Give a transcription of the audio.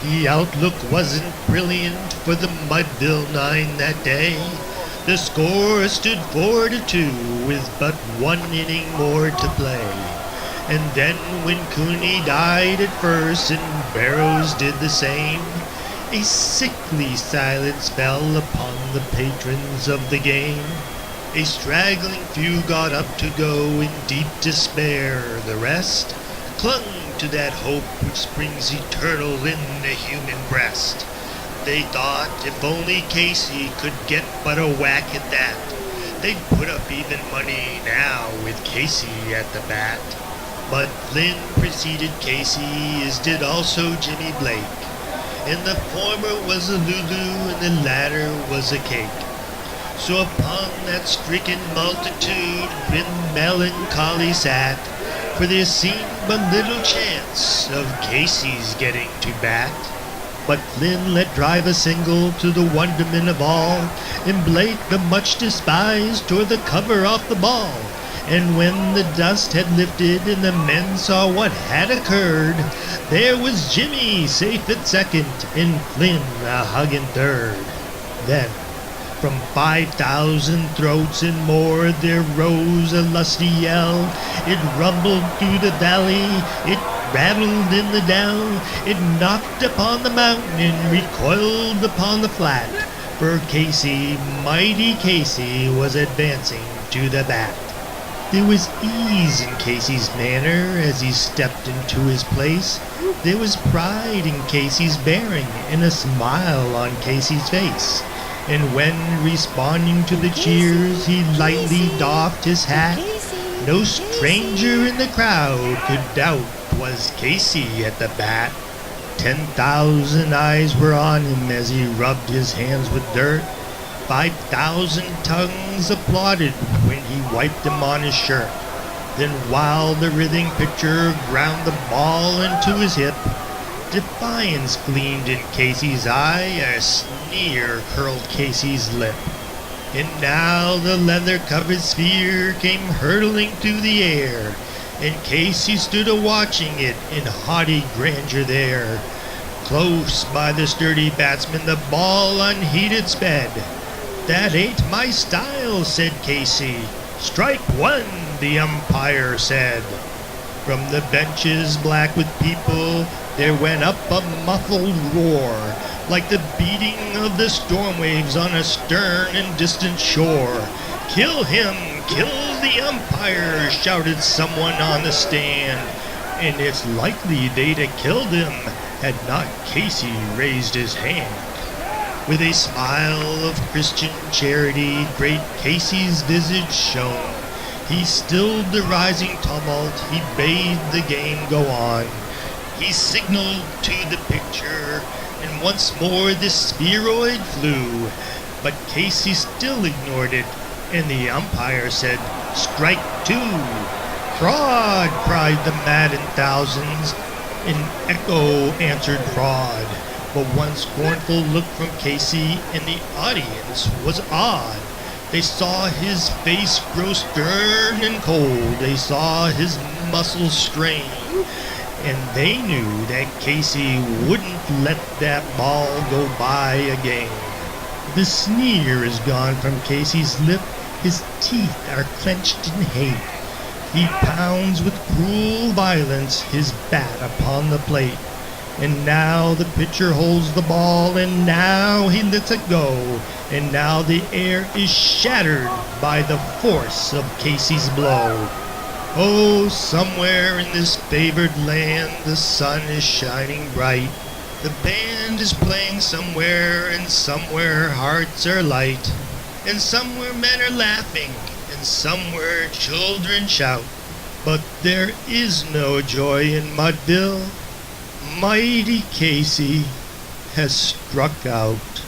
The outlook wasn't brilliant for the Mudville Nine that day. The score stood 4-2 with but one inning more to play. And then when Cooney died at first and Barrows did the same, a sickly silence fell upon the patrons of the game. A straggling few got up to go in deep despair. The rest clung to that hope which springs eternal in the human breast. They thought if only Casey could get but a whack at that, they'd put up even money now with Casey at the bat. But Flynn preceded Casey, as did also Jimmy Blake, and the former was a Lulu and the latter was a cake. So upon that stricken multitude grim melancholy sat, for there seemed but little chance of Casey's getting to bat. But Flynn let drive a single to the wonderment of all, and Blake, the much despised, tore the cover off the ball. And when the dust had lifted and the men saw what had occurred, there was Jimmy safe at second and Flynn a hugging third. Then from 5,000 throats and more there rose a lusty yell. It rumbled through the valley, it rattled in the down, it knocked upon the mountain and recoiled upon the flat. For Casey, mighty Casey, was advancing to the bat. There was ease in Casey's manner as he stepped into his place. There was pride in Casey's bearing and a smile on Casey's face. And when, responding to the cheers, he lightly doffed his hat, no stranger in the crowd could doubt 'twas Casey at the bat. 10,000 eyes were on him as he rubbed his hands with dirt. 5,000 tongues applauded when he wiped them on his shirt. Then while the writhing pitcher ground the ball into his hip, defiance gleamed in Casey's eye, a sneer curled Casey's lip. And now the leather-covered sphere came hurtling through the air, and Casey stood a-watching it in haughty grandeur there. Close by the sturdy batsman the ball unheeded sped. "That ain't my style," said Casey. "Strike one," the umpire said. From the benches black with people there went up a muffled roar, like the beating of the storm waves on a stern and distant shore. "Kill him! Kill the umpire!" shouted someone on the stand. And it's likely they'd have killed him had not Casey raised his hand. With a smile of Christian charity, great Casey's visage shone. He stilled the rising tumult, he bade the game go on. He signaled to the picture, and once more the spheroid flew. But Casey still ignored it, and the umpire said, "Strike two." "Fraud!" cried the maddened thousands. An echo answered fraud. But one scornful look from Casey and the audience was odd. They saw his face grow stern and cold. They saw his muscles strain. And they knew that Casey wouldn't let that ball go by again. The sneer is gone from Casey's lip. His teeth are clenched in hate. He pounds with cruel violence his bat upon the plate. And now the pitcher holds the ball, and now he lets it go, and now the air is shattered by the force of Casey's blow. Oh, somewhere in this favored land the sun is shining bright. The band is playing somewhere, and somewhere hearts are light. And somewhere men are laughing, and somewhere children shout. But there is no joy in Mudville. Mighty Casey has struck out.